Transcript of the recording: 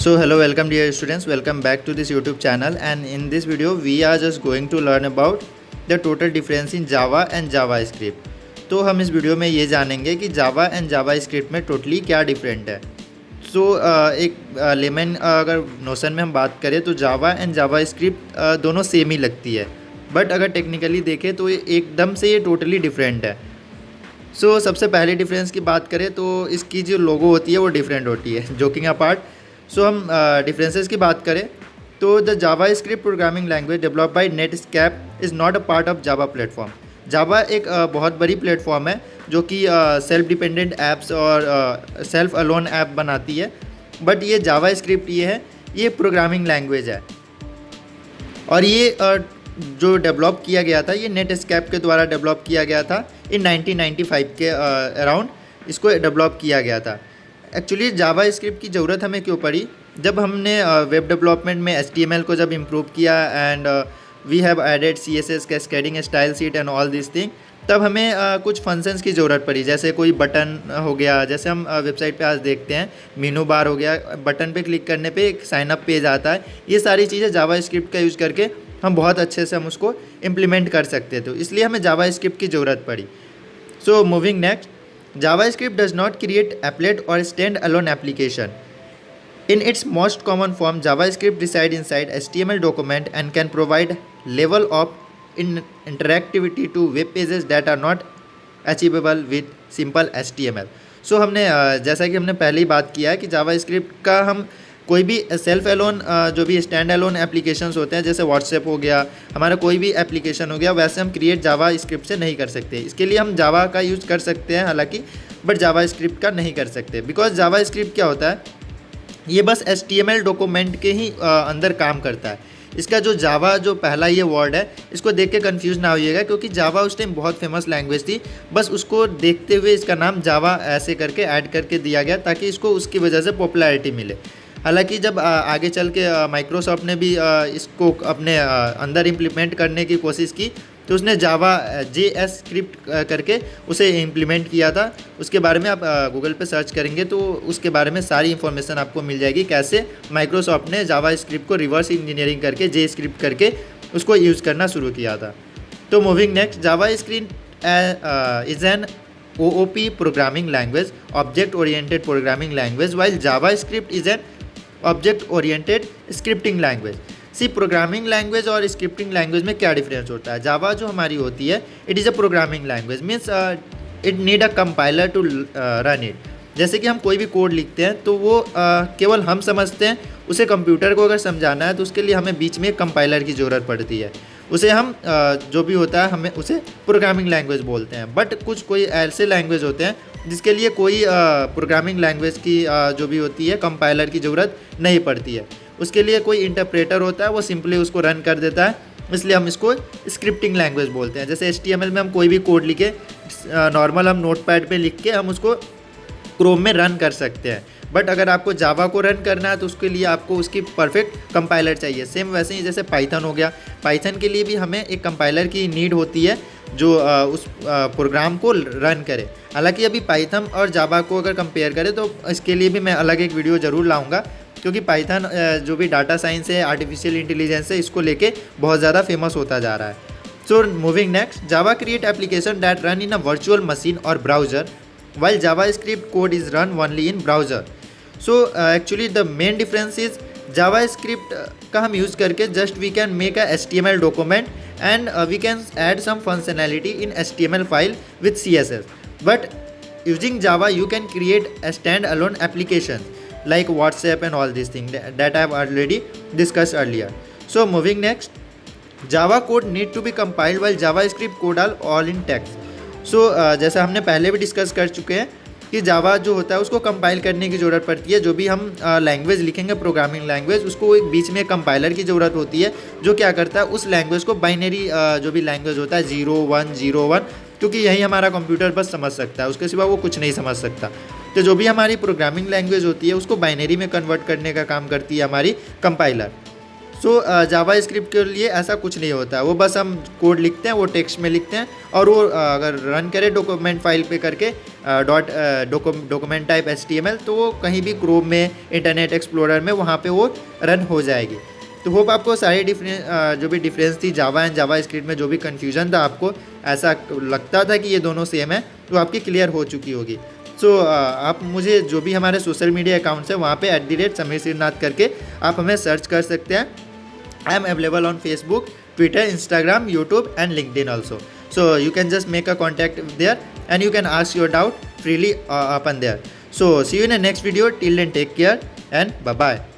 So hello, welcome dear students, welcome back to this YouTube channel, and in this video we are just going to learn about the total difference in Java and JavaScript। तो हम इस video में ये जानेंगे कि Java and JavaScript में totally क्या different है। सो एक लेमन अगर नोशन में हम बात करें तो Java एंड JavaScript दोनों सेम ही लगती है, बट अगर टेक्निकली देखें तो ये एकदम से ये टोटली डिफरेंट है। सो सबसे पहले डिफरेंस की बात करें तो इसकी जो लोगो होती है वो डिफरेंट होती है, जोकिंग अपार्ट। सो हम डिफरेंसेस की बात करें तो the JavaScript programming language developed by Netscape is not a part of Java platform. Java एक बहुत बड़ी प्लेटफॉर्म है जो कि सेल्फ डिपेंडेंट ऐप्स और सेल्फ अलोन ऐप बनाती है, बट ये जावास्क्रिप्ट ये प्रोग्रामिंग लैंग्वेज है और ये जो डेवलप किया गया था ये नेटस्केप के द्वारा डेवलप किया गया था इन 1995 के अराउंड इसको डेवलप किया गया था। एक्चुअली जावास्क्रिप्ट की ज़रूरत हमें क्यों पड़ी, जब हमने वेब डेवलपमेंट में HTML को जब इम्प्रूव किया and we have added CSS cascading style sheet and all this thing, तब हमें कुछ फंक्शंस की ज़रूरत पड़ी, जैसे कोई बटन हो गया, जैसे हम वेबसाइट पे आज देखते हैं मेनू बार हो गया, बटन पे क्लिक करने पे एक साइन अप पेज आता है। ये सारी चीज़ें जावास्क्रिप्ट का यूज़ करके हम बहुत अच्छे से हम उसको इम्प्लीमेंट कर सकते थे, इसलिए हमें जावास्क्रिप्ट की ज़रूरत पड़ी। So moving next, JavaScript does not create applet or stand-alone application. In its most common form, JavaScript resides inside HTML document and can provide level of interactivity to web pages that are not achievable with simple HTML. So हमने जैसा कि हमने पहले ही बात किया है कि JavaScript का हम कोई भी सेल्फ एलोन जो भी स्टैंड एलोन एप्लीकेशंस होते हैं, जैसे व्हाट्सएप हो गया, हमारा कोई भी एप्लीकेशन हो गया, वैसे हम क्रिएट जावास्क्रिप्ट से नहीं कर सकते। इसके लिए हम जावा का यूज़ कर सकते हैं हालांकि, बट जावास्क्रिप्ट का नहीं कर सकते, बिकॉज जावास्क्रिप्ट क्या होता है, ये बस HTML डॉक्यूमेंट के ही अंदर काम करता है। इसका जो जावा जो पहला ये वर्ड है, इसको देख के कन्फ्यूज ना होइएगा, क्योंकि जावा उस टाइम बहुत फेमस लैंग्वेज थी, बस उसको देखते हुए इसका नाम जावा ऐसे करके ऐड करके दिया गया ताकि इसको उसकी वजह से पॉपुलैरिटी मिले। हालांकि जब आगे चल के माइक्रोसॉफ्ट ने भी इसको अपने अंदर इम्प्लीमेंट करने की कोशिश की, तो उसने जावा JS स्क्रिप्ट करके उसे इम्प्लीमेंट किया था। उसके बारे में आप गूगल पे सर्च करेंगे तो उसके बारे में सारी इन्फॉर्मेशन आपको मिल जाएगी, कैसे माइक्रोसॉफ्ट ने जावा स्क्रिप्ट को रिवर्स इंजीनियरिंग करके J स्क्रिप्ट करके उसको यूज़ करना शुरू किया था। तो moving next, JavaScript is an OOP programming language, object oriented programming language, while JavaScript is an object oriented scripting language. C programming language और स्क्रिप्टिंग लैंग्वेज में क्या डिफरेंस होता है। जावा जो हमारी होती है, it is a programming language, means it need a compiler to run it. जैसे कि हम कोई भी कोड लिखते हैं तो वो केवल हम समझते हैं, उसे कंप्यूटर को अगर समझाना है तो उसके लिए हमें बीच में कंपाइलर की ज़रूरत पड़ती है। उसे हम जो भी होता है हमें उसे प्रोग्रामिंग लैंग्वेज बोलते हैं। बट कोई ऐसे लैंग्वेज होते हैं जिसके लिए कोई प्रोग्रामिंग लैंग्वेज की जो भी होती है कंपाइलर की ज़रूरत नहीं पड़ती है, उसके लिए कोई इंटरप्रेटर होता है, वो सिंपली उसको रन कर देता है, इसलिए हम इसको स्क्रिप्टिंग लैंग्वेज बोलते हैं। जैसे HTML में हम कोई भी कोड लिखे, नॉर्मल हम नोटपैड पे लिख के हम उसको क्रोम में रन कर सकते हैं, बट अगर आपको जावा को रन करना है तो उसके लिए आपको उसकी परफेक्ट कंपाइलर चाहिए। सेम वैसे ही जैसे पाइथन हो गया, पाइथन के लिए भी हमें एक कंपाइलर की नीड होती है जो उस प्रोग्राम को रन करे। हालांकि अभी पाइथन और जावा को अगर कंपेयर करें तो इसके लिए भी मैं अलग एक वीडियो ज़रूर लाऊंगा, क्योंकि पाइथन जो भी डाटा साइंस है, आर्टिफिशियल इंटेलिजेंस है, इसको लेके बहुत ज़्यादा फेमस होता जा रहा है। So moving next, Java create application that run in a virtual machine और browser, while JavaScript code is run only in browser. So actually the main difference is JavaScript का हम यूज़ करके just we can make a HTML document and we can add some functionality in HTML file with CSS. But using Java you can create a stand-alone application like WhatsApp and all these things that I have already discussed earlier. So moving next, Java code need to be compiled while JavaScript code are all in text. सो जैसा हमने पहले भी discuss कर चुके हैं कि जावा जो होता है उसको कंपाइल करने की ज़रूरत पड़ती है। जो भी हम लैंग्वेज लिखेंगे प्रोग्रामिंग लैंग्वेज, उसको एक बीच में कंपाइलर की ज़रूरत होती है जो क्या करता है, उस लैंग्वेज को बाइनरी जो भी लैंग्वेज होता है 0 1 0 1, क्योंकि यही हमारा कंप्यूटर बस समझ सकता है, उसके सिवा वो कुछ नहीं समझ सकता। तो जो भी हमारी प्रोग्रामिंग लैंग्वेज होती है उसको बाइनरी में कन्वर्ट करने का काम करती है हमारी कंपाइलर। सो जावा स्क्रिप्ट के लिए ऐसा कुछ नहीं होता है, वो बस हम कोड लिखते हैं, वो टेक्स्ट में लिखते हैं और वो अगर रन करें डॉक्यूमेंट फाइल पे करके डॉक्यूमेंट टाइप HTML, तो वो कहीं भी क्रोम में, इंटरनेट एक्सप्लोरर में, वहाँ पे वो रन हो जाएगी। तो होप आपको सारी जो भी डिफरेंस थी जावा एंड जावा स्क्रिप्ट में, जो भी कन्फ्यूजन था, आपको ऐसा लगता था कि ये दोनों सेम है, तो आपकी क्लियर हो चुकी होगी। सो आप मुझे जो भी हमारे सोशल मीडिया अकाउंट्स है वहाँ पे @समीर श्रीनाथ करके आप हमें सर्च कर सकते हैं। I am available on Facebook, Twitter, Instagram, YouTube and LinkedIn also. So you can just make a contact there and you can ask your doubt freely upon there. So see you in the next video. Till then, take care and bye bye.